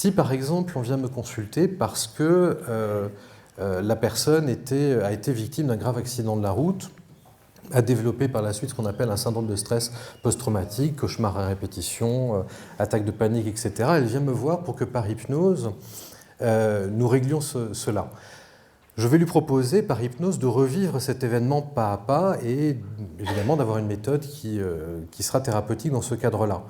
Si par exemple on vient me consulter parce que la personne a été victime d'un grave accident de la route, a développé par la suite ce qu'on appelle un syndrome de stress post-traumatique, cauchemar à répétition, attaque de panique, etc. Elle vient me voir pour que par hypnose, nous réglions cela. Je vais lui proposer par hypnose de revivre cet événement pas à pas et évidemment d'avoir une méthode qui sera thérapeutique dans ce cadre-là.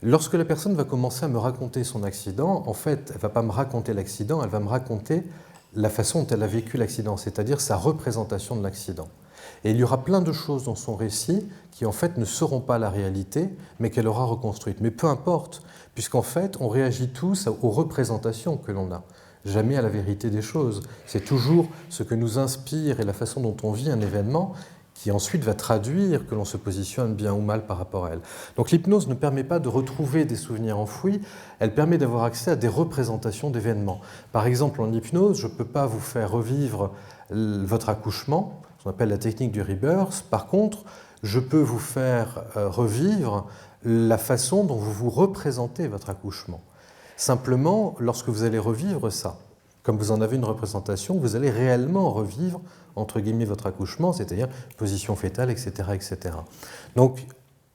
Lorsque la personne va commencer à me raconter son accident, en fait, elle ne va pas me raconter l'accident, elle va me raconter la façon dont elle a vécu l'accident, c'est-à-dire sa représentation de l'accident. Et il y aura plein de choses dans son récit qui en fait ne seront pas la réalité, mais qu'elle aura reconstruites. Mais peu importe, puisqu'en fait, on réagit tous aux représentations que l'on a, jamais à la vérité des choses. C'est toujours ce que nous inspire et la façon dont on vit un événement qui ensuite va traduire que l'on se positionne bien ou mal par rapport à elle. Donc l'hypnose ne permet pas de retrouver des souvenirs enfouis, elle permet d'avoir accès à des représentations d'événements. Par exemple, en hypnose, je ne peux pas vous faire revivre votre accouchement, ce qu'on appelle la technique du rebirth. Par contre, je peux vous faire revivre la façon dont vous vous représentez votre accouchement. Simplement, lorsque vous allez revivre ça, comme vous en avez une représentation, vous allez réellement revivre, entre guillemets, votre accouchement, c'est-à-dire position fœtale, etc., etc. Donc,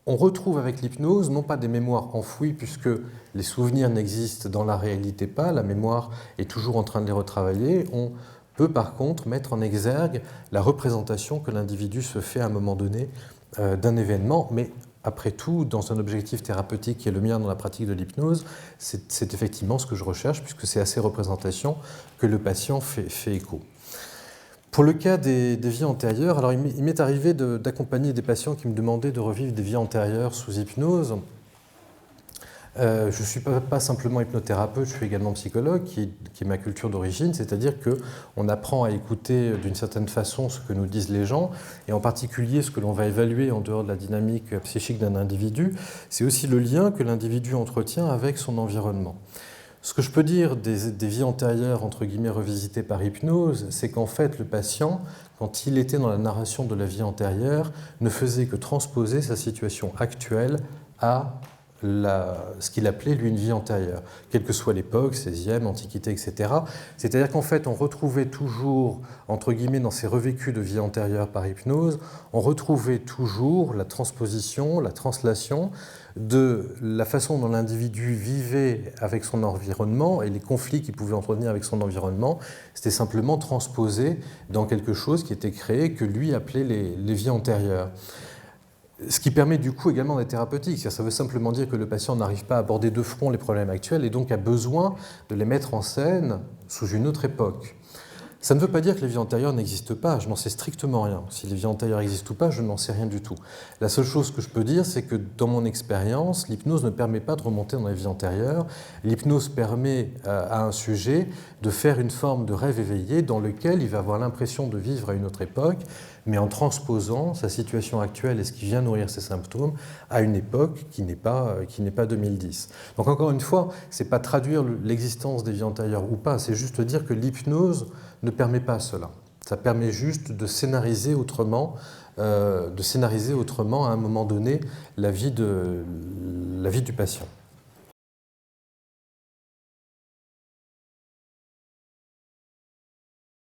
on retrouve avec l'hypnose non pas des mémoires enfouies, puisque les souvenirs n'existent dans la réalité pas, la mémoire est toujours en train de les retravailler. On peut par contre mettre en exergue la représentation que l'individu se fait à un moment donné d'un événement, mais après tout, dans un objectif thérapeutique qui est le mien dans la pratique de l'hypnose, c'est effectivement ce que je recherche, puisque c'est à ces représentations que le patient fait écho. Pour le cas des vies antérieures, alors il m'est arrivé d'accompagner des patients qui me demandaient de revivre des vies antérieures sous hypnose. Je ne suis pas simplement hypnothérapeute, je suis également psychologue, qui est ma culture d'origine, c'est-à-dire qu'on apprend à écouter d'une certaine façon ce que nous disent les gens, et en particulier ce que l'on va évaluer en dehors de la dynamique psychique d'un individu, c'est aussi le lien que l'individu entretient avec son environnement. Ce que je peux dire des vies antérieures, entre guillemets, revisitées par hypnose, c'est qu'en fait, le patient, quand il était dans la narration de la vie antérieure, ne faisait que transposer sa situation actuelle à ce qu'il appelait lui une vie antérieure, quelle que soit l'époque, 16e, Antiquité, etc. C'est-à-dire qu'en fait, on retrouvait toujours, entre guillemets, dans ces revécus de vie antérieure par hypnose, on retrouvait toujours la transposition, la translation de la façon dont l'individu vivait avec son environnement et les conflits qu'il pouvait entretenir avec son environnement. C'était simplement transposé dans quelque chose qui était créé, que lui appelait les vies antérieures. Ce qui permet du coup également d'être thérapeutique. Ça veut simplement dire que le patient n'arrive pas à aborder de front les problèmes actuels et donc a besoin de les mettre en scène sous une autre époque. Ça ne veut pas dire que les vies antérieures n'existent pas, je n'en sais strictement rien. Si les vies antérieures existent ou pas, je n'en sais rien du tout. La seule chose que je peux dire, c'est que dans mon expérience, l'hypnose ne permet pas de remonter dans les vies antérieures. L'hypnose permet à un sujet de faire une forme de rêve éveillé dans lequel il va avoir l'impression de vivre à une autre époque, mais en transposant sa situation actuelle et ce qui vient nourrir ses symptômes à une époque qui n'est pas 2010. Donc encore une fois, ce n'est pas traduire l'existence des vies antérieures ou pas, c'est juste dire que l'hypnose ne permet pas cela. Ça permet juste de scénariser autrement à un moment donné la vie du patient.